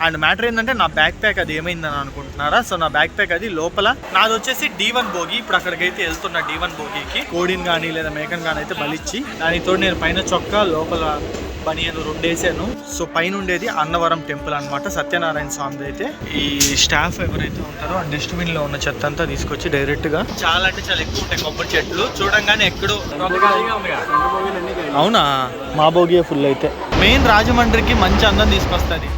And matter ఏంటంటే నా back pack అది ఏమైందని అనుకుంటున్నారా? సో నా బ్యాక్ ప్యాక్ అది లోపల నాది వచ్చేసి D1 బోగి. ఇప్పుడు అక్కడికైతే వెళ్తున్నా D1 బోగికి. కోడిని కానీ లేదా మేకన్ కానీ అయితే బలిచ్చి దానితో నేను పైన చొక్కా లోపల బనియను 2 వేసాను. సో పైన ఉండేది అన్నవరం టెంపుల్ అనమాట, సత్యనారాయణ స్వామి అయితే. ఈ స్టాఫ్ ఎవరైతే ఉంటారో ఆ డస్ట్బిన్ లో ఉన్న చెత్త అంతా తీసుకొచ్చి డైరెక్ట్ గా చాలా అంటే చాలా ఎక్కువ ఉంటాయి కొబ్బరి చెట్లు. చూడంగానే ఎక్కడో అవునా, మా భోగియే ఫుల్ అయితే. మెయిన్ రాజమండ్రికి మంచి అందం తీసుకొస్తుంది.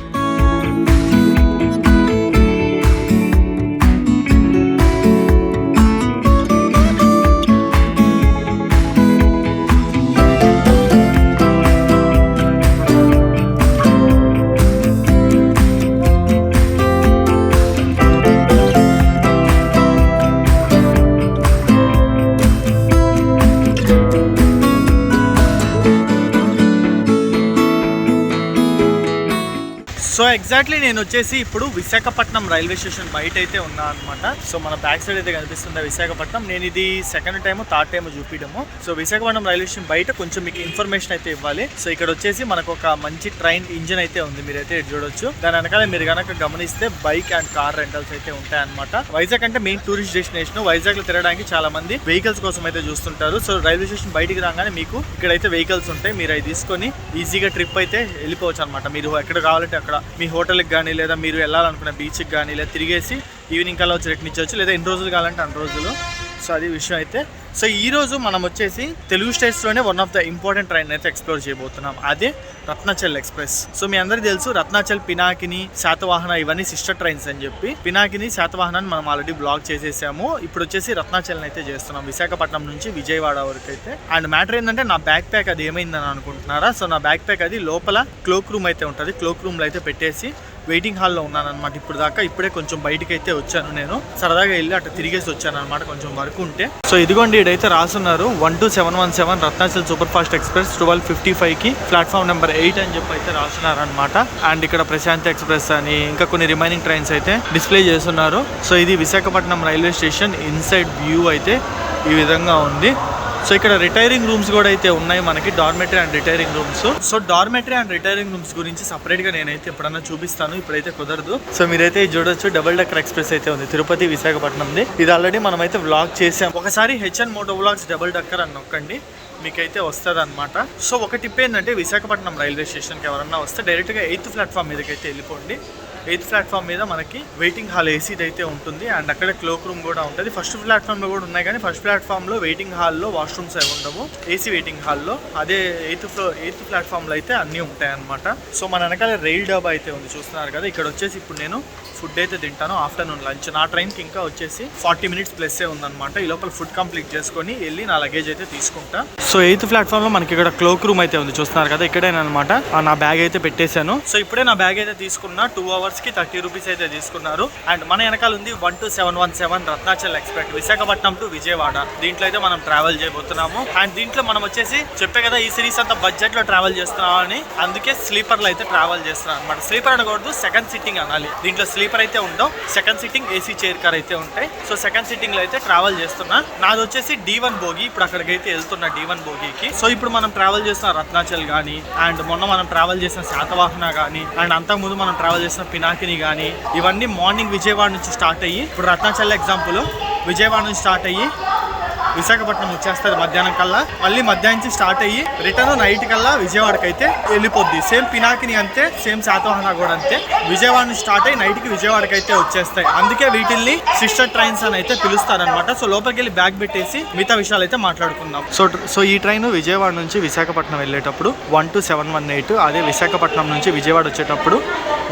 సో ఎగ్జాక్ట్లీ నేను వచ్చేసి ఇప్పుడు విశాఖపట్నం రైల్వే స్టేషన్ బయట అయితే ఉన్నా అనమాట. సో మన బ్యాక్ సైడ్ అయితే కనిపిస్తుంది విశాఖపట్నం. నేను ఇది సెకండ్ టైం థర్డ్ టైం చూపించడము. సో విశాఖపట్నం రైల్వే స్టేషన్ బయట కొంచెం మీకు ఇన్ఫర్మేషన్ అయితే ఇవ్వాలి. సో ఇక్కడ వచ్చేసి మనకు ఒక మంచి ట్రైన్ ఇంజిన్ అయితే ఉంది, మీరైతే చూడొచ్చు. దాని వెనకాల మీరు కనుక గమనిస్తే బైక్ అండ్ కార్ రెంటల్స్ అయితే ఉంటాయి అనమాట. వైజాగ్ అంటే మెయిన్ టూరిస్ట్ డెస్టినేషన్. వైజాగ్ లో తిరగడానికి చాలా మంది వెహికల్స్ కోసం అయితే చూస్తుంటారు. సో రైల్వే స్టేషన్ బయటికి రాగానే మీకు ఇక్కడైతే వెహికల్స్ ఉంటాయి. మీరు అవి తీసుకొని ఈజీగా ట్రిప్ అయితే వెళ్ళిపోవచ్చు అనమాట. మీరు ఎక్కడ కావాలంటే అక్కడ మీ హోటల్కి కానీ లేదా మీరు వెళ్ళాలనుకున్న బీచ్కి కానీ లేదా తిరిగేసి ఈవినింగ్ కల్లా వచ్చి రిటర్న్ ఇచ్చవచ్చు, లేదా ఎన్ని రోజులు కావాలంటే అన్ని రోజులు. సో అది విషయం అయితే. సో ఈరోజు మనం వచ్చేసి తెలుగు స్టేట్స్లోనే one of the important train అయితే ఎక్స్ప్లోర్ చేయబోతున్నాం, అదే రత్నాచల్ ఎక్స్ప్రెస్. సో మీ అందరికీ తెలుసు రత్నాచల్, పినాకిని, శాతవాహన ఇవన్నీ సిస్టర్ ట్రైన్స్ అని చెప్పి. పినాకిని, శాతవాహనాన్ని మనం ఆల్రెడీ బ్లాక్ చేసేసాము. ఇప్పుడు వచ్చేసి రత్నాచల్ అయితే చేస్తున్నాం, విశాఖపట్నం నుంచి విజయవాడ వరకు అయితే. అండ్ మ్యాటర్ ఏంటంటే నా బ్యాక్ ప్యాక్ అది ఏమైందని అనుకుంటున్నారా? సో నా బ్యాక్ ప్యాక్ అది లోపల క్లోక్ రూమ్ అయితే ఉంటుంది. క్లోక్ రూమ్లో అయితే పెట్టేసి వెయిటింగ్ హాల్లో ఉన్నాను అనమాట. ఇప్పుడు దాకా ఇప్పుడే కొంచెం బయటకి అయితే వచ్చాను, నేను సరదాగా వెళ్ళి అట్లా తిరిగేసి వచ్చాను అనమాట, కొంచెం వర్క్ ఉంటే. సో ఇదిగోండి ఇదైతే రాసున్నారు 12717 రత్నాచల్ సూపర్ ఫాస్ట్ ఎక్స్ప్రెస్ 12:55కి ప్లాట్ఫామ్ నెంబర్ 8 అని చెప్పి అయితే రాస్తున్నారు అనమాట. అండ్ ఇక్కడ ప్రశాంత్ ఎక్స్ప్రెస్ అని ఇంకా కొన్ని రిమైనింగ్ ట్రైన్స్ అయితే డిస్ప్లే చేస్తున్నారు. సో ఇది Visakhapatnam railway station inside view అయితే ఈ విధంగా ఉంది. సో ఇక్కడ రిటైరింగ్ రూమ్స్ కూడా అయితే ఉన్నాయి మనకి, dormitory and retiring rooms. So dormitory and retiring rooms గురించి సపరేట్ గా నేనైతే ఎప్పుడన్నా చూపిస్తాను, ఇప్పుడైతే కుదరదు. సో మీరైతే చూడొచ్చు డబుల్ డెక్కర్ ఎక్స్ప్రెస్ అయితే ఉంది, తిరుపతి విశాఖపట్నంది. ఇది ఆల్రెడీ మనం అయితే వ్లాగ్ చేసాం. ఒకసారి HN moto vlogs double decker అని నొక్కండి, మీకైతే వస్తుంది అనమాట. సో ఒక టిప్ ఏంటంటే విశాఖపట్నం రైల్వే స్టేషన్కి ఎవరన్నా వస్తే డైరెక్ట్గా 8th ప్లాట్ఫామ్ మీదకి అయితే వెళ్ళిపోండి. 8th ప్లాట్ఫామ్ మీద మనకి వెయిటింగ్ హాల్ ఏసీది అయితే ఉంటుంది. అండ్ అక్కడే క్లోక్ రూమ్ కూడా ఉంటుంది. ఫస్ట్ ప్లాట్ఫామ్లో కూడా ఉన్నాయి, కానీ ఫస్ట్ ప్లాట్ఫామ్లో వెయిటింగ్ హాల్లో వాష్రూమ్స్ అవి ఉండవు, ఏసీ వెయిటింగ్ హాల్లో. అదే 8th ప్లాట్ఫామ్లో అయితే అన్నీ ఉంటాయి అనమాట. సో మన వెనకాల రైల్ డబ్బా అయితే ఉంది, చూస్తున్నారు కదా. ఇక్కడ వచ్చేసి ఇప్పుడు నేను ఫుడ్ అయితే తింటాను, ఆఫ్టర్నూన్ లంచ్. నా ట్రైన్కి ఇంకా వచ్చేసి 40 minutes ప్లస్సే ఉందన్నమాట. ఈ లోపల ఫుడ్ కంప్లీట్ చేసుకొని వెళ్ళి నా లగేజ్ అయితే తీసుకుంటా. సో 8th ప్లాట్ఫామ్లో మనకి ఇక్కడ క్లోక్ రూమ్ అయితే ఉంది, చూస్తున్నారు కదా. ఇక్కడేనమాట నా బ్యాగ్ అయితే పెట్టేశాను. సో ఇప్పుడే నా బ్యాగ్ అయితే తీసుకున్నా. 2 hours-కి 30 rupees అయితే తీసుకున్నారు. అండ్ మన వెనకాల ఉంది 12717 రత్నాచల్ ఎక్స్ప్రెస్ విశాఖపట్నం టు విజయవాడ. దీంట్లో అయితే మనం ట్రావెల్ చేయబోతున్నాము. అండ్ దీంట్లో మనం వచ్చేసి చెప్పే కదా ఈ సిరీస్ అంతా బడ్జెట్ లో ట్రావెల్ చేస్తున్నామని, అందుకే స్లీపర్ లో అయితే ట్రావెల్ చేస్తున్నాం అనమాట. స్లీపర్ అనకూడదు, సెకండ్ సిట్టింగ్ అనాలి. దీంట్లో స్లీపర్ అయితే ఉండవు, second sitting AC chair car అయితే ఉంటాయి. సో సెకండ్ సిట్టింగ్ లో అయితే ట్రావెల్ చేస్తున్నా. నాది వచ్చేసి D1 బోగి. ఇప్పుడు అక్కడికైతే వెళ్తున్నా D1 బోగికి. సో ఇప్పుడు మనం ట్రావెల్ చేసిన రత్నాచల్ గానీ, అండ్ మొన్న మనం ట్రావెల్ చేసిన శాతవాహన గానీ, అండ్ అంతకుముందు మనం ట్రావెల్ చేసిన పినాకిని గానీ, ఇవన్నీ మార్నింగ్ విజయవాడ నుంచి స్టార్ట్ అయ్యి, ఇప్పుడు రత్నాచల్ ఎగ్జాంపుల్ విజయవాడ నుంచి స్టార్ట్ అయ్యి విశాఖపట్నం వచ్చేస్తుంది మధ్యాహ్నం కల్లా. మళ్ళీ మధ్యాహ్నం నుంచి స్టార్ట్ అయ్యి రిటర్న్ నైట్ కల్లా విజయవాడకి అయితే వెళ్ళిపోద్ది. సేమ్ పినాకిని అంతే, సేమ్ శాతవాహన కూడా అంతే. విజయవాడ నుంచి స్టార్ట్ అయ్యి నైట్కి విజయవాడకి అయితే వచ్చేస్తాయి. అందుకే వీటిల్ని సిస్టర్ ట్రైన్స్ అని అయితే పిలుస్తారనమాట. సో లోపలికి వెళ్ళి బ్యాగ్ పెట్టేసి మిగతా విషయాలు అయితే మాట్లాడుకుందాం. సో ఈ ట్రైన్ విజయవాడ నుంచి విశాఖపట్నం వెళ్ళేటప్పుడు 12718, అదే విశాఖపట్నం నుంచి విజయవాడ వచ్చేటప్పుడు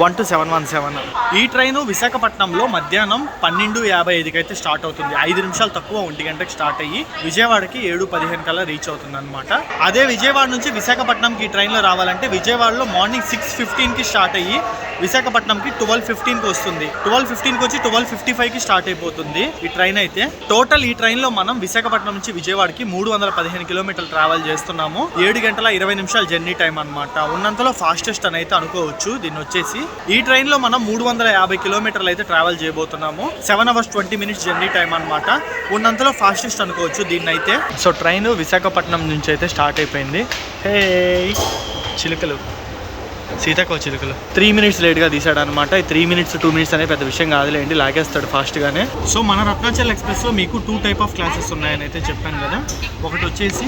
12717. ఈ ట్రైన్ విశాఖపట్నంలో మధ్యాహ్నం 12:55కి అయితే స్టార్ట్ అవుతుంది. 5 నిమిషాలు తక్కువ 1 గంటకి స్టార్ట్ అయ్యి విజయవాడకి 7:15 కల్లా రీచ్ అవుతుంది అనమాట. అదే విజయవాడ నుంచి విశాఖపట్నంకి ఈ ట్రైన్లో రావాలంటే విజయవాడలో మార్నింగ్ 6:15కి స్టార్ట్ అయ్యి విశాఖపట్నంకి 12:15కి వస్తుంది. 12:15కి వచ్చి 12:55కి స్టార్ట్ అయిపోతుంది ఈ ట్రైన్ అయితే. టోటల్ ఈ ట్రైన్ లో మనం విశాఖపట్నం నుంచి విజయవాడకి 315 కిలోమీటర్లు ట్రావెల్ చేస్తున్నాము. 7 గంటల 20 నిమిషాలు జర్నీ టైం అనమాట. ఉన్నంతలో ఫాస్టెస్ట్ అని అయితే అనుకోవచ్చు దీన్ని వచ్చేసి. ఈ ట్రైన్ లో మనం 350 కిలోమీటర్లు అయితే ట్రావెల్ చేయబోతున్నాము. 7 hours 20 minutes జర్నీ టైం అనమాట. ఉన్నంతలో ఫాస్టెస్ట్ అనుకోవచ్చు దీన్ని అయితే. సో ట్రైన్ విశాఖపట్నం నుంచి అయితే స్టార్ట్ అయిపోయింది. హే చిలుకలు సీతాకోక చిలుకలు 3 minutes లేట్గా తీసాడు అనమాట. ఈ 3 minutes 2 minutes అనే పెద్ద విషయం కాదులేండి, లాగేస్తాడు ఫాస్ట్గానే. సో మన రత్నాచల్ ఎక్స్ప్రెస్లో మీకు 2 type ఆఫ్ క్లాసెస్ ఉన్నాయని అయితే చెప్పాను కదా. ఒకటి వచ్చేసి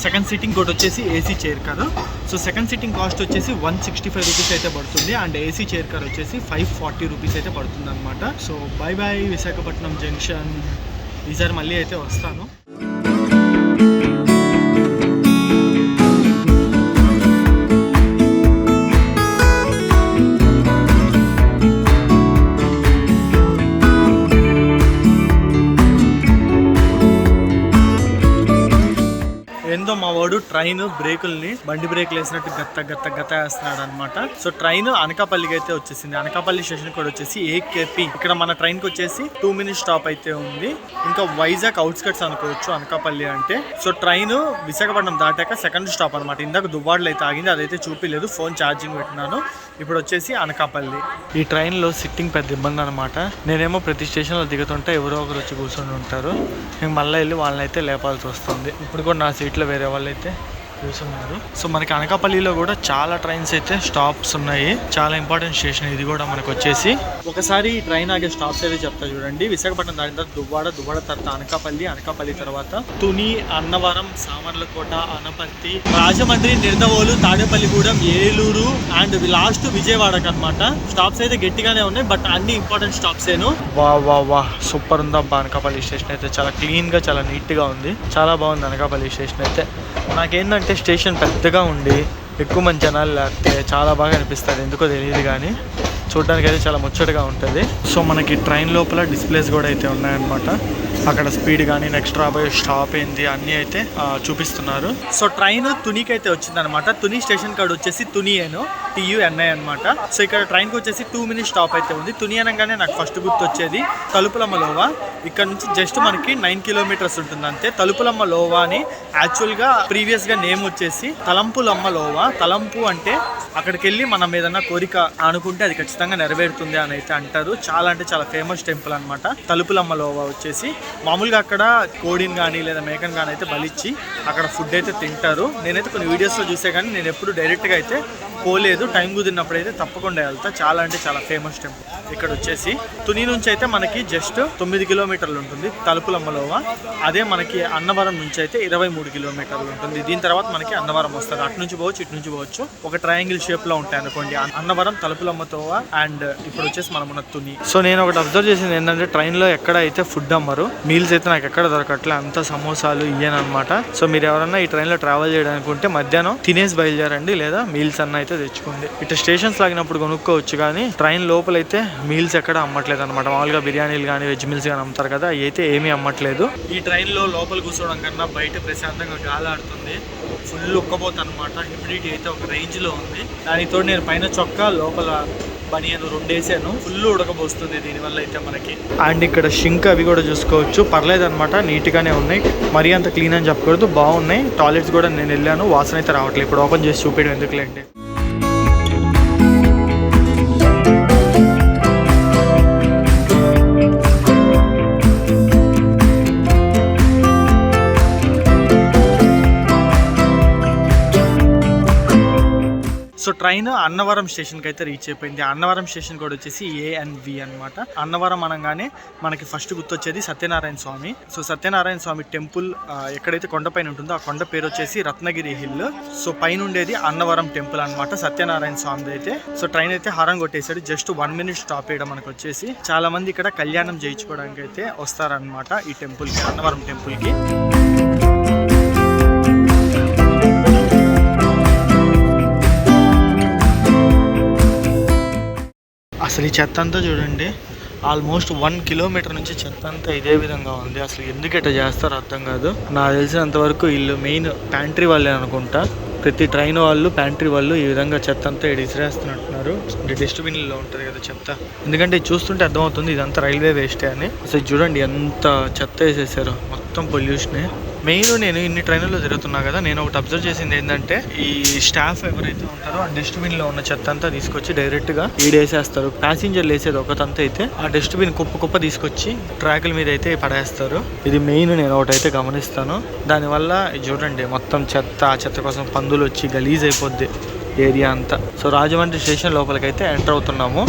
సెకండ్ సీటింగ్, ఇంకోటి వచ్చేసి AC chair car. So second seating cost వచ్చేసి 165 రూపీస్ అయితే పడుతుంది, అండ్ ఏసీ చైర్ కార్ వచ్చేసి 540 రూపీస్ అయితే పడుతుంది అనమాట. So by by Visakhapatnam junction. ఈసారి మళ్ళీ అయితే వస్తాను. ఏందో మా వాడు ట్రైన్ బ్రేకుల్ని బండి బ్రేకులు వేసినట్టు గత్త వేస్తున్నాడు అనమాట. సో ట్రైన్ అనకాపల్లికి అయితే వచ్చేసింది. అనకాపల్లి స్టేషన్ కూడా వచ్చేసి ఏకేపీ. ఇక్కడ మన ట్రైన్ కి వచ్చేసి 2 minutes స్టాప్ అయితే ఉంది. ఇంకా వైజాగ్ అవుట్స్కట్స్ అనుకోవచ్చు అనకాపల్లి అంటే. సో ట్రైన్ విశాఖపట్నం దాటాక సెకండ్ స్టాప్ అనమాట. ఇందాక దువ్వాడలో అయితే ఆగింది, అదైతే చూపిలేదు, ఫోన్ ఛార్జింగ్ పెట్టినాను. ఇప్పుడు వచ్చేసి అనకాపల్లి. ఈ ట్రైన్ లో సిట్టింగ్ పెద్ద ఇబ్బంది అనమాట. నేనేమో ప్రతి స్టేషన్ లో దిగుతుంటే ఎవరో ఒకరు వచ్చి కూర్చొని ఉంటారు, నేను మళ్ళీ వెళ్ళి వాళ్ళని అయితే లేపాల్సి వస్తుంది. ఇప్పుడు కూడా నా సీట్లో వేరే వాళ్ళు అయితే కూర్చున్నారు. సో మనకి అనకాపల్లిలో కూడా చాలా ట్రైన్స్ అయితే స్టాప్స్ ఉన్నాయి. చాలా ఇంపార్టెంట్ స్టేషన్ ఇది కూడా మనకు వచ్చేసి. ఒకసారి ట్రైన్ ఆగే స్టాప్స్ అయితే చెప్తా చూడండి. విశాఖపట్నం దాని తర్వాత దువ్వాడ తర్వాత అనకాపల్లి తర్వాత తుని, అన్నవరం, సామర్లకోట, అనపర్తి, రాజమండ్రి, నిర్దవోలు, తాడేపల్లిగూడెం, ఏలూరు అండ్ లాస్ట్ విజయవాడకు అనమాట. స్టాప్స్ అయితే గట్టిగానే ఉన్నాయి, బట్ అన్ని ఇంపార్టెంట్ స్టాప్స్ ఏను. వా సూపర్ ఉందబ్బా అనకాపల్లి స్టేషన్ అయితే. చాలా క్లీన్ గా, చాలా నీట్ గా ఉంది. చాలా బాగుంది అనకాపల్లి స్టేషన్ అయితే. నాకేంటంటే స్టేషన్ పెద్దగా ఉండి ఎక్కువ మంది జనాలు లేకపోతే చాలా బాగా అనిపిస్తుంది, ఎందుకో తెలియదు కానీ చూడడానికి అయితే చాలా ముచ్చటగా ఉంటుంది. సో మనకి ట్రైన్ లోపల డిస్ప్లేస్ కూడా అయితే ఉన్నాయన్నమాట. అక్కడ స్పీడ్ కానీ నెక్స్ట్ రాబోయే స్టాప్ ఏంది అన్నీ అయితే చూపిస్తున్నారు. సో ట్రైన్ తునికి అయితే వచ్చింది అనమాట. తుని స్టేషన్ కాడ వచ్చేసి తునియేను, TUNI అనమాట. సో ఇక్కడ ట్రైన్కి వచ్చేసి 2 minutes స్టాప్ అయితే ఉంది. తుని అనగానే నాకు ఫస్ట్ గుర్తు వచ్చేది తలుపులమ్మ లోవా. ఇక్కడ నుంచి జస్ట్ మనకి 9 kilometers ఉంటుంది అంతే. తలుపులమ్మ లోవా అని యాక్చువల్గా ప్రీవియస్గా నేమ్ వచ్చేసి తలంపులమ్మ లోవా. తలంపు అంటే అక్కడికి వెళ్ళి మనం ఏదన్నా కోరిక అనుకుంటే అది ఖచ్చితంగా నెరవేరుతుంది అని అయితే అంటారు. చాలా అంటే చాలా ఫేమస్ టెంపుల్ అనమాట తలుపులమ్మ లోవా వచ్చేసి. మామూలుగా అక్కడ కోడిని కానీ లేదా మేకను కానీ అయితే బలిచ్చి అక్కడ ఫుడ్ అయితే తింటారు. నేనైతే కొన్ని వీడియోస్లో చూసే కానీ నేను ఎప్పుడు డైరెక్ట్గా అయితే పోలేదు. టైం కుదిరినప్పుడు అయితే తప్పకుండా వెళ్తా. చాలా అంటే చాలా ఫేమస్ టెంపుల్. ఇక్కడ వచ్చేసి తుని నుంచి అయితే మనకి జస్ట్ 9 kilometers ఉంటుంది తలుపులమ్మ లోవా. అదే మనకి అన్నవరం నుంచి అయితే 23 kilometers ఉంటుంది. దీని తర్వాత మనకి అన్నవరం వస్తుంది. అటు నుంచి పోవచ్చు, ఇటు నుంచి పోవచ్చు. ఒక ట్రయాంగిల్ షేప్ లో ఉంటాయి అనుకోండి అన్నవరం, తలుపులమ్మతోవా అండ్ ఇప్పుడు వచ్చేసి మనం ఉన్న తుని. సో నేను ఒకటి అబ్జర్వ్ చేసింది ఏంటంటే ట్రైన్ లో ఎక్కడ అయితే ఫుడ్ అమ్మరు, మీల్స్ అయితే నాకు ఎక్కడ దొరకట్లే, అంత సమోసాలు ఇయ్యనమాట. సో మీరు ఎవరన్నా ఈ ట్రైన్ లో ట్రావెల్ చేయడానికి ఉంటే మధ్యాహ్నం తినేసి బయలుదేరండి, లేదా మీల్స్ అన్న అయితే తెచ్చుకోండి. ఇటు స్టేషన్స్ లాగినప్పుడు కొనుక్కోవచ్చు కానీ ట్రైన్ లోపలైతే మీల్స్ ఎక్కడ అమ్మట్లేదు అనమాట. మామూలుగా బిర్యానీలు కానీ వెజ్ మీల్స్ కానీ అమ్ముతారు కదా, అవి అయితే ఏమీ అమ్మట్లేదు. ఈ ట్రైన్ లో లోపల కూర్చోవడం కన్నా బయట ప్రశాంతంగా గాలి ఆడుతుంది. ఫుల్ ఉక్కపోతుంది అనమాట. హ్యూమిడిటీ అయితే ఒక రేంజ్ లో ఉంది. దానితో నేను పైన చొక్కా లోపల బనియన్ 2 వేసాను. ఫుల్ ఉడకపోస్తుంది దీనివల్ల అయితే మనకి. అండ్ ఇక్కడ షింక్ అవి కూడా చూసుకోవచ్చు, పర్లేదు అనమాట, నీట్ గానే ఉన్నాయి. మరీ అంత క్లీన్ అని చెప్పకూడదు, బాగున్నాయి. టాయిలెట్స్ కూడా నేను వెళ్ళాను, వాసన అయితే రావట్లేదు. ఇప్పుడు ఓపెన్ చేసి చూపించడం ఎందుకులేండి. సో ట్రైన్ అన్నవరం స్టేషన్కి అయితే రీచ్ అయిపోయింది. అన్నవరం స్టేషన్ కూడా వచ్చేసి ANV అనమాట. అన్నవరం అనగానే మనకి ఫస్ట్ గుర్తొచ్చేది సత్యనారాయణ స్వామి. సో సత్యనారాయణ స్వామి టెంపుల్ ఎక్కడైతే కొండపైన ఉంటుందో ఆ కొండ పేరు వచ్చేసి రత్నగిరి హిల్. సో పైన ఉండేది అన్నవరం టెంపుల్ అనమాట సత్యనారాయణ స్వామి అయితే. సో ట్రైన్ అయితే హారన్ కొట్టేసాడు. జస్ట్ 1 minute స్టాప్ చేయడం మనకు వచ్చేసి. చాలా మంది ఇక్కడ కళ్యాణం చేయించుకోవడానికి అయితే వస్తారనమాట ఈ టెంపుల్కి, అన్నవరం టెంపుల్కి. అసలు ఈ చెత్త అంతా చూడండి, ఆల్మోస్ట్ 1 kilometer నుంచి చెత్త అంతా ఇదే విధంగా ఉంది. అసలు ఎందుకు ఇట్లా చేస్తారో అర్థం కాదు. నాకు తెలిసినంత వరకు వీళ్ళు మెయిన్ ప్యాంట్రీ వాళ్ళే అనుకుంటా. ప్రతి ట్రైన్ వాళ్ళు, ప్యాంట్రీ వాళ్ళు ఈ విధంగా చెత్త అంతా ఇసిరేస్తున్నట్టున్నారు. డస్ట్బిన్లో ఉంటుంది కదా చెత్త, ఎందుకంటే చూస్తుంటే అర్థమవుతుంది ఇదంతా రైల్వే వేస్టే అని. అసలు చూడండి ఎంత చెత్త వేసేసారు, మొత్తం పొల్యూషనే. మెయిన్ నేను ఇన్ని ట్రైన్లలో తిరుగుతున్నా కదా, నేను ఒకటి అబ్జర్వ్ చేసింది ఏంటంటే ఈ స్టాఫ్ ఎవరైతే ఉంటారో ఆ డస్ట్బిన్లో ఉన్న చెత్త అంతా తీసుకొచ్చి డైరెక్ట్గా ఈడేసేస్తారు. ప్యాసింజర్లు వేసేది ఒకతంతా అయితే ఆ డస్ట్బిన్ కుప్ప తీసుకొచ్చి ట్రాకుల మీద అయితే పడేస్తారు. ఇది మెయిన్ నేను ఒకటైతే గమనిస్తాను. దానివల్ల చూడండి మొత్తం చెత్త, ఆ చెత్త కోసం పందులు వచ్చి గలీజ్ అయిపోద్ది. ఏరియా అంతా. సో రాజమండ్రి స్టేషన్ లోపలికైతే ఎంటర్ అవుతున్నాము.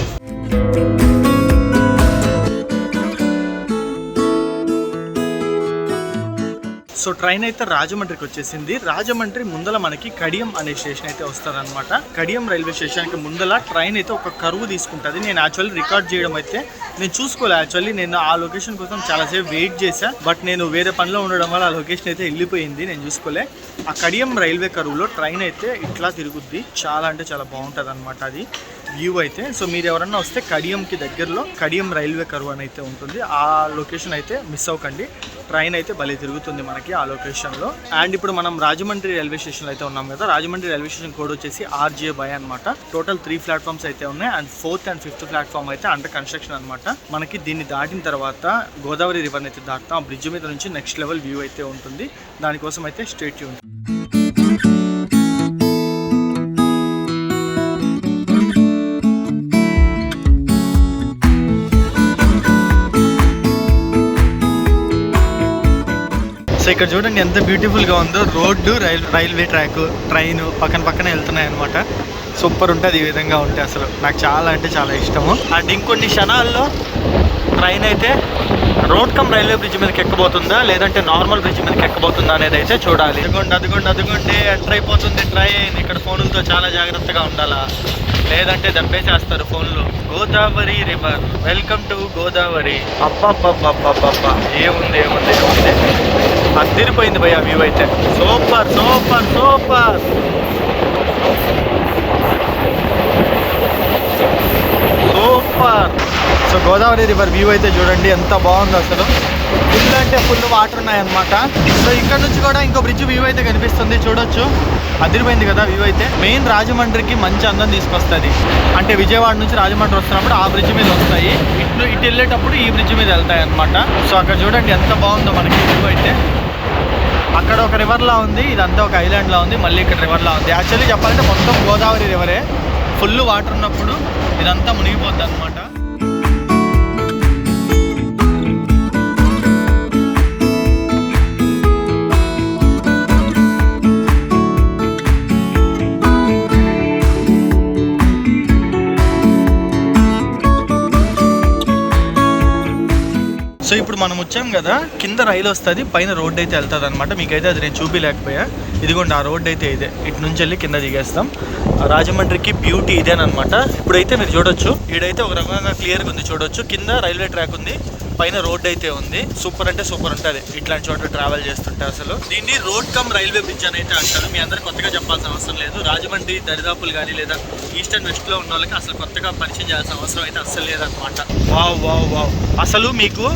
సో ట్రైన్ అయితే రాజమండ్రికి వచ్చేసింది. రాజమండ్రి ముందల మనకి కడియం అనే స్టేషన్ అయితే వస్తారనమాట. కడియం రైల్వే స్టేషన్కి ముందల ట్రైన్ అయితే ఒక కరువు తీసుకుంటుంది. నేను యాక్చువల్లీ రికార్డ్ చేయడం అయితే నేను చూసుకోలే. యాక్చువల్లీ నేను ఆ లొకేషన్ కోసం చాలాసేపు వెయిట్ చేశా, బట్ నేను వేరే పనిలో ఉండడం వల్ల ఆ లొకేషన్ అయితే వెళ్ళిపోయింది, నేను చూసుకోలే. ఆ కడియం రైల్వే కరువులో ట్రైన్ అయితే ఇట్లా తిరుగుద్ది. చాలా అంటే చాలా బాగుంటుంది అనమాట అది వ్యూ అయితే. సో మీరు ఎవరన్నా వస్తే కడియంకి దగ్గరలో కడియం రైల్వే కరువు అని అయితే ఉంటుంది. ఆ లొకేషన్ అయితే మిస్ అవ్వకండి. ట్రైన్ అయితే భలే తిరుగుతుంది మనకి ఆ లొకేషన్లో. అండ్ ఇప్పుడు మనం రాజమండ్రి రైల్వే స్టేషన్లో అయితే ఉన్నాం కదా. రాజమండ్రి రైల్వే స్టేషన్ కోడ్ వచ్చేసి RJ బై అనమాట. టోటల్ 3 ప్లాట్ఫామ్స్ అయితే ఉన్నాయి. And 4th and 5th platform అయితే అండర్ కన్స్ట్రక్షన్ అనమాట. మనకి దీన్ని దాటిన తర్వాత గోదావరి రివర్ని అయితే దాటుతాం. ఆ బ్రిడ్జ్ మీద నుంచి నెక్స్ట్ లెవెల్ వ్యూ అయితే ఉంటుంది. దానికోసం అయితే స్టే ట్యూన్. సో ఇక్కడ చూడండి ఎంత బ్యూటిఫుల్గా ఉందో. రోడ్డు, రైల్వే ట్రాక్, ట్రైన్ పక్కన వెళ్తున్నాయి అనమాట. సూపర్ ఉంటుంది ఈ విధంగా ఉంటే. అసలు నాకు చాలా అంటే చాలా ఇష్టము. అండ్ ఇంకొన్ని క్షణాల్లో ట్రైన్ అయితే రోడ్ కమ్ రైల్వే బ్రిడ్జ్ మీదకి ఎక్కబోతుందా లేదంటే నార్మల్ బ్రిడ్జ్ మీదకి ఎక్కబోతుందా అనేది అయితే చూడాలి. అదిగోండి ఎంటర్ అయిపోతుంది ట్రైన్. ఇక్కడ ఫోన్లతో చాలా జాగ్రత్తగా ఉండాలా, లేదంటే దబ్బేసేస్తారు ఫోన్లు. Godavari river, welcome to Godavari. అబ్బా ఏముంది అదిరిపోయింది భయ్యా వ్యూ అయితే. Super. So Godavari river view అయితే చూడండి ఎంత బాగుందో అసలు. ఫుల్ అంటే ఫుల్ వాటర్ ఉన్నాయన్నమాట. సో ఇక్కడ నుంచి కూడా ఇంకో బ్రిడ్జ్ వ్యూ అయితే కనిపిస్తుంది, చూడొచ్చు. అదిరిపోయింది కదా వ్యూ అయితే. మెయిన్ రాజమండ్రికి మంచి అందం తీసుకొస్తుంది. అంటే విజయవాడ నుంచి రాజమండ్రి వస్తున్నప్పుడు ఆ బ్రిడ్జ్ మీద వస్తాయి, ఇటు వెళ్ళేటప్పుడు ఈ బ్రిడ్జ్ మీద వెళ్తాయి అనమాట. సో అక్కడ చూడండి ఎంత బాగుందో మనకి వ్యూ అయితే. అక్కడ ఒక రివర్లా ఉంది, ఇదంతా ఒక ఐలాండ్లా ఉంది, మళ్ళీ ఇక్కడ రివర్లా ఉంది. యాక్చువల్లీ చెప్పాలంటే మొత్తం గోదావరి రివరే. ఫుల్ వాటర్ ఉన్నప్పుడు ఇదంతా మునిగిపోద్ది అనమాట. సో ఇప్పుడు మనం వచ్చాం కదా, కింద రైలు వస్తుంది, పైన రోడ్ అయితే వెళ్తుంది అనమాట. మీకైతే అది నేను చూపిలేకపోయా. ఇదిగోండి ఆ రోడ్ అయితే ఇదే. ఇటు నుంచి వెళ్ళి కింద దిగేస్తాం. రాజమండ్రికి బ్యూటీ ఇదేనమాట. ఇప్పుడైతే మీరు చూడొచ్చు, ఈడైతే ఒక రకంగా క్లియర్గా ఉంది చూడొచ్చు. కింద రైల్వే ట్రాక్ ఉంది, పైన రోడ్ అయితే ఉంది. సూపర్ అంటే సూపర్ ఉంటుంది ఇట్లాంటి చోట్ల ట్రావెల్ చేస్తుంటే. అసలు దీన్ని రోడ్ కమ్ రైల్వే బ్రిడ్జ్ అని అయితే అంటారు. మీ అందరు కొత్తగా చెప్పాల్సిన అవసరం లేదు. రాజమండ్రి దరిదాపులు కానీ లేదా ఈస్ట్ అండ్ వెస్ట్లో ఉన్న వాళ్ళకి అసలు కొత్తగా పరిచయం చేయాల్సిన అవసరం అయితే అస్సలు లేదనమాట. వావ్. అసలు మీకు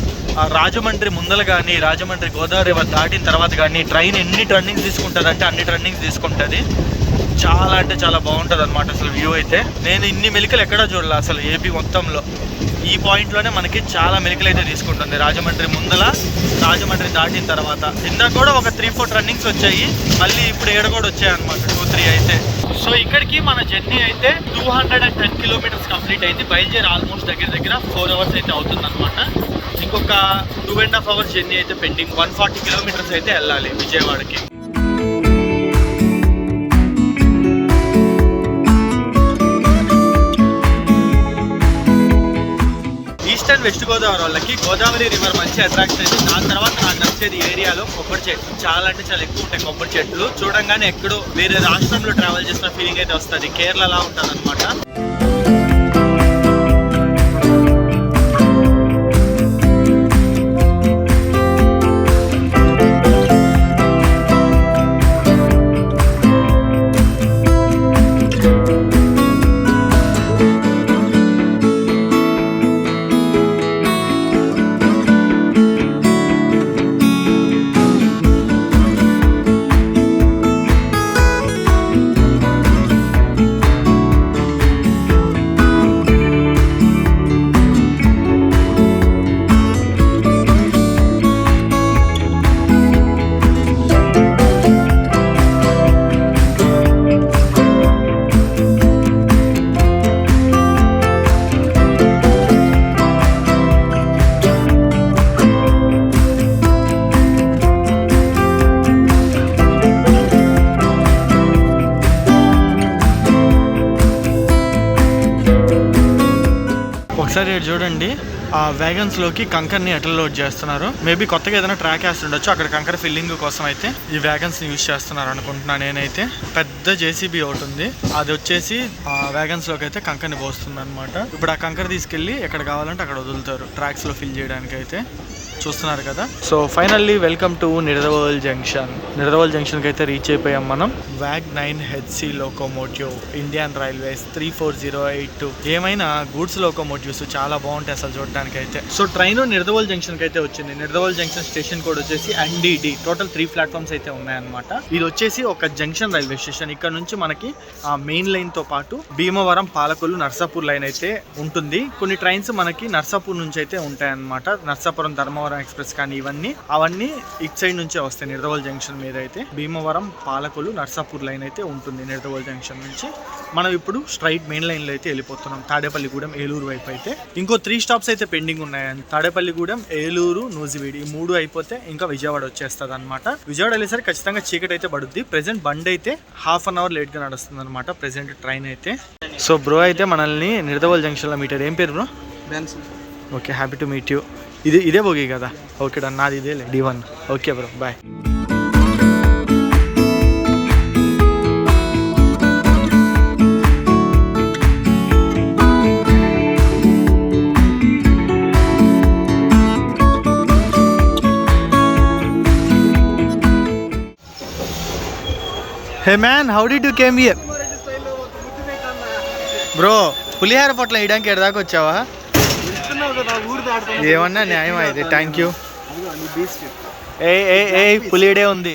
రాజమండ్రి ముందల కానీ రాజమండ్రి గోదావరి రివర్ దాటిన తర్వాత కానీ ట్రైన్ ఎన్ని టర్నింగ్స్ తీసుకుంటుంది అంటే అన్ని టర్నింగ్స్ తీసుకుంటుంది. చాలా అంటే చాలా బాగుంటుంది అనమాట అసలు వ్యూ అయితే. నేను ఇన్ని మెలికలు ఎక్కడా చూడాలి అసలు ఏపీ మొత్తంలో. ఈ పాయింట్లోనే మనకి చాలా మెలికలు అయితే తీసుకుంటుంది. రాజమండ్రి ముందల, రాజమండ్రి దాటిన తర్వాత. ఇందాక కూడా ఒక 3-4 టర్నింగ్స్ వచ్చాయి, మళ్ళీ ఇప్పుడు 7 కూడా వచ్చాయి అనమాట, 2-3 అయితే. సో ఇక్కడికి మన జర్నీ అయితే 210 కిలోమీటర్స్ కంప్లీట్ అయింది. బయలుదేరి ఆల్మోస్ట్ దగ్గర 4 అవర్స్ అయితే అవుతుంది అనమాట. ఇంకొక 2.5 అవర్స్ జర్నీ అయితే పెండింగ్. 140 కిలోమీటర్స్ అయితే వెళ్ళాలి విజయవాడకి. ఈస్ట్ అండ్ వెస్ట్ గోదావరి వాళ్ళకి గోదావరి రివర్ మంచి అట్రాక్షన్ అయితే. దాని తర్వాత నాకు నచ్చేది ఏరియాలో కొబ్బరి చెట్లు. చాలా అంటే చాలా ఎక్కువ ఉంటాయి కొబ్బరి చెట్లు. చూడంగానే ఎక్కడో వేరే రాష్ట్రంలో ట్రావెల్ చేసిన ఫీలింగ్ అయితే వస్తుంది. కేరళలా ఉంటుంది అనమాట. ఒకసారి చూడండి ఆ వ్యాగన్స్ లోకి కంకర్ని ఎట్లా లోడ్ చేస్తున్నారు. మేబీ కొత్తగా ఏదైనా ట్రాక్ వేసి ఉండొచ్చు. అక్కడ కంకర ఫిల్లింగ్ కోసం అయితే ఈ వ్యాగన్స్ ని యూజ్ చేస్తున్నారు అనుకుంటున్నాను నేనైతే. పెద్ద జేసీబీ ఒకటి ఉంది, అది వచ్చేసి ఆ వ్యాగన్స్ లోకి అయితే కంకర్ని పోస్తుంది అనమాట. ఇప్పుడు ఆ కంకర తీసుకెళ్లి ఎక్కడ కావాలంటే అక్కడ వదులుతారు ట్రాక్స్ లో ఫిల్ చేయడానికి అయితే. చూస్తున్నారు కదా. So finally welcome to Nidadavole junction. Nidadavole జంక్షన్కి అయితే రీచ్ అయిపోయాం మనం. వ్యాగ్ 9HC లోకోమోటివ్, ఇండియన్ రైల్వేస్ 34082. ఏమైనా గూడ్స్ లోకోమోటివ్స్ చాలా బాగుంటాయి అసలు చూడడానికి అయితే. సో ట్రైన్ నిడదవోల్ జంక్షన్కి అయితే వచ్చింది. నిడదవోల్ జంక్షన్ స్టేషన్ కోడ్ వచ్చేసి NDD. టోటల్ 3 ప్లాట్ఫామ్స్ అయితే ఉన్నాయన్నమాట. ఇది వచ్చేసి ఒక జంక్షన్ రైల్వే స్టేషన్. ఇక్కడ నుంచి మనకి ఆ మెయిన్ లైన్ తో పాటు భీమవరం, పాలకొల్లు, నర్సాపూర్ లైన్ అయితే ఉంటుంది. కొన్ని ట్రైన్స్ మనకి నర్సాపూర్ నుంచి అయితే ఉంటాయి అన్నమాట. నర్సాపురం, ధర్మవరం ఎక్స్ప్రెస్ కానీ అవన్నీ ఇట్ సైడ్ నుంచే వస్తాయి. నిడదవోల్ జంక్షన్ మీద అయితే భీమవరం, పాలకొల్లు, నర్సాపూర్ లైన్ అయితే ఉంటుంది. నిడదవోల్ జంక్షన్ నుంచి మనం ఇప్పుడు స్ట్రైట్ మెయిన్ లైన్ లో అయితే వెళ్ళిపోతున్నాం. తాడేపల్లిగూడెం, ఏలూరు వైపు అయితే ఇంకో 3 స్టాప్స్ అయితే పెండింగ్ ఉన్నాయండి. తాడేపల్లిగూడెం, ఏలూరు, నూజివీడి, ఈ 3 అయిపోతే ఇంకా విజయవాడ వచ్చేస్తుంది అనమాట. విజయవాడ వెళ్ళేసరికి ఖచ్చితంగా చీకటి అయితే పడుద్ది. ప్రెసెంట్ బండి అయితే ½ అన్ అవర్ లేట్ గా నడుస్తుంది అనమాట. ప్రెసెంట్ ట్రైన్ అయితే. సో బ్రో అయితే మనల్ని నిడదవోల్ జంక్షన్ లో మీటర్. ఏం పేరు bro? Okay, happy to meet you. ఇదే బోగి కదా? ఓకే డన్, నాది ఇదే D1. Okay bro, bye. Hey man, how did you came here? Bro పులిహార పొట్ల వేయడానికి ఎడదాకా వచ్చావా? ఏమన్నా న్యాయం అయితే. Thank you. ఏ పులిడే ఉంది.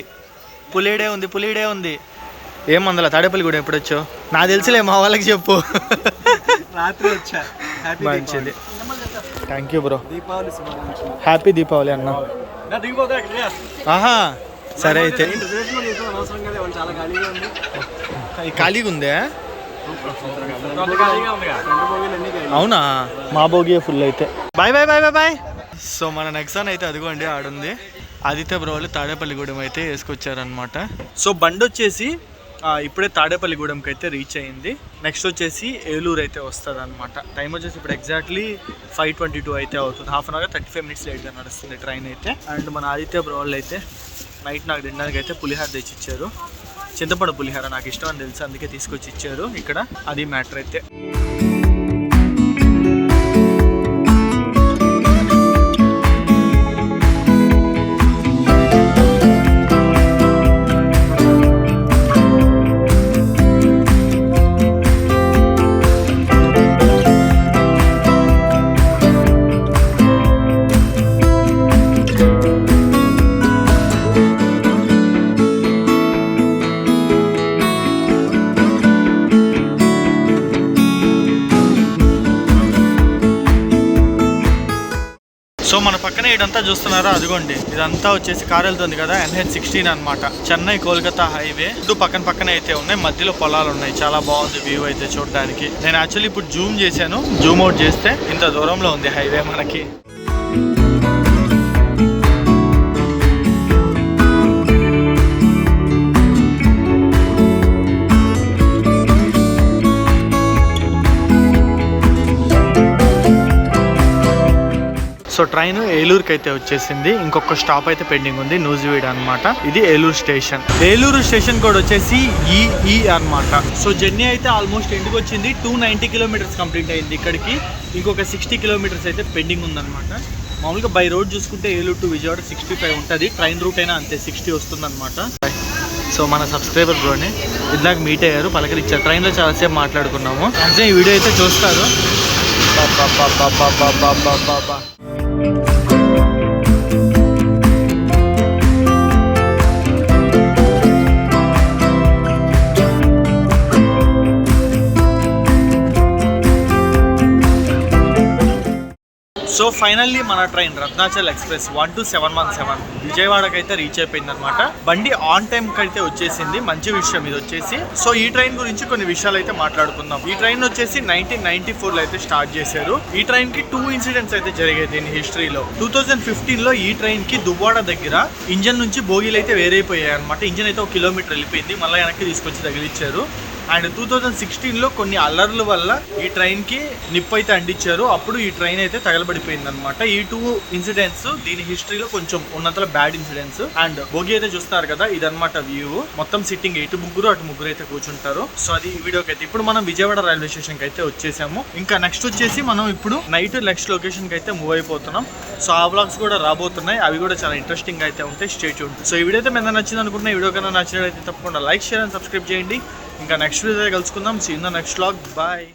ఏం మందల తాడేపల్లి కూడా ఎప్పుడు వచ్చావు? నాకు తెలుసులే, మా వాళ్ళకి చెప్పు. రాత్రి వచ్చా. మంచిది, thank you bro. Happy Deepavali అన్న. ఆహా సరే అయితే. ఖాళీగా ఉందే? అవునా? మా బోగి ఫుల్ అయితే. Bye bye bye bye bye. So మన నెక్సాన్ అయితే అదిగోండి ఆడుంది. ఆదిత్య బ్రో వాళ్ళు తాడేపల్లిగూడెం అయితే వేసుకొచ్చారనమాట. సో బండి వచ్చేసి ఇప్పుడే తాడేపల్లిగూడెంకి అయితే రీచ్ అయ్యింది. నెక్స్ట్ వచ్చేసి ఏలూరు అయితే వస్తుంది అనమాట. టైం వచ్చేసి ఇప్పుడు ఎగ్జాక్ట్లీ 5:22 అయితే అవుతుంది. ½ అన్ అవర్ 35 మినిట్స్ లేట్గా నడుస్తుంది ట్రైన్ అయితే. అండ్ మన ఆదిత్య బ్రో వాళ్ళు అయితే నైట్ నాకు తినడానికి అయితే పులిహార తెచ్చి ఇచ్చారు. చింతపండు పులిహార నాకు ఇష్టం అని తెలుసు, అందుకే తీసుకొచ్చి ఇచ్చారు ఇక్కడ. అది మ్యాటర్ అయితే. సో మన పక్కనే ఇదంతా చూస్తున్నారా, అదిగోండి ఇదంతా వచ్చేసి కార్ వెళ్తుంది కదా, NH16 అనమాట. చెన్నై కోల్కతా హైవే. పక్కనే అయితే ఉన్నాయి, మధ్యలో పొలాలు ఉన్నాయి. చాలా బాగుంది వ్యూ అయితే చూడడానికి. నేను యాక్చువల్లీ ఇప్పుడు జూమ్ చేశాను. జూమ్ అవుట్ చేస్తే ఇంత దూరంలో ఉంది హైవే మనకి. సో ట్రైన్ ఏలూరుకి అయితే వచ్చేసింది. ఇంకొక స్టాప్ అయితే పెండింగ్ ఉంది, నూజివీడ్ అనమాట. ఇది Eluru station. Eluru station code వచ్చేసి EE అనమాట. సో జర్నీ అయితే ఆల్మోస్ట్ ఎండ్కి వచ్చింది. 290 కిలోమీటర్స్ కంప్లీట్ అయింది. ఇక్కడికి ఇంకొక 60 కిలోమీటర్స్ అయితే పెండింగ్ ఉందన్నమాట. మామూలుగా బై రోడ్ చూసుకుంటే ఏలూరు టు విజయవాడ 65 ఉంటుంది. ట్రైన్ రూట్ అయినా అంతే 60 వస్తుంది అనమాట. సో మన సబ్స్క్రైబర్ బ్రోని ఇందాక మీట్ అయ్యారు, పలకరించారు. ట్రైన్లో చాలాసేపు మాట్లాడుకున్నాము. అంటే ఈ వీడియో అయితే చూస్తారు. సో ఫైనల్లీ మన ట్రైన్ రత్నాచల్ ఎక్స్ప్రెస్ 12717 విజయవాడకి అయితే రీచ్ అయిపోయింది అనమాట. బండి ఆన్ టైం కి అయితే వచ్చేసింది. మంచి విషయం ఇది వచ్చేసి. సో ఈ ట్రైన్ గురించి కొన్ని విషయాలు అయితే మాట్లాడుకుందాం. ఈ ట్రైన్ వచ్చేసి 1994 లో అయితే స్టార్ట్ చేశారు. ఈ ట్రైన్ కి 2 ఇన్సిడెంట్స్ అయితే జరిగాయి దీని హిస్టరీలో. 2015 లో ఈ ట్రైన్ కి దువ్వాడ దగ్గర ఇంజన్ నుంచి బోగీలు అయితే వేరైపోయాయి అనమాట. ఇంజన్ అయితే 1 కిలోమీటర్ వెళ్ళిపోయింది, మళ్ళీ వెనక్కి తీసుకొచ్చి తగిలిచ్చారు. అండ్ 2016లో కొన్ని అల్లర్ల వల్ల ఈ ట్రైన్ కి నిప్పు అయితే అంటించారు. అప్పుడు ఈ ట్రైన్ అయితే తగలబడిపోయింది అనమాట. ఈ 2 ఇన్సిడెంట్స్ దీని హిస్టరీలో కొంచెం ఉన్నంతలో బ్యాడ్ ఇన్సిడెంట్స్. అండ్ బోగి అయితే చూస్తారు కదా, ఇదన్నమాట వ్యూ. మొత్తం సిట్టింగ్ ఇటు ముగ్గురు అటు ముగ్గురు అయితే కూర్చుంటారు. సో అది ఈ వీడియోకి అయితే. ఇప్పుడు మనం విజయవాడ రైల్వే స్టేషన్ కి అయితే వచ్చేసాము. ఇంకా నెక్స్ట్ వచ్చేసి మనం ఇప్పుడు నైట్ నెక్స్ట్ లొకేషన్ కి అయితే మూవ్ అయిపోతున్నాం. సో ఆ వ్లాగ్స్ కూడా రాబోతున్నాయి. అవి కూడా చాలా ఇంట్రెస్టింగ్ అయితే ఉంటాయి. Stay tuned. సో ఈ వీడియో అయితే మీద నచ్చింది అనుకుంటున్నా. ఈ వీడియో కన్నా నచ్చినట్లయితే తప్పకుండా లైక్, షేర్ అండ్ సబ్స్క్రైబ్ చేయండి. ఇంకా నెక్స్ట్ వీడియో కలుసుకుందాం. See in the next vlog. Bye.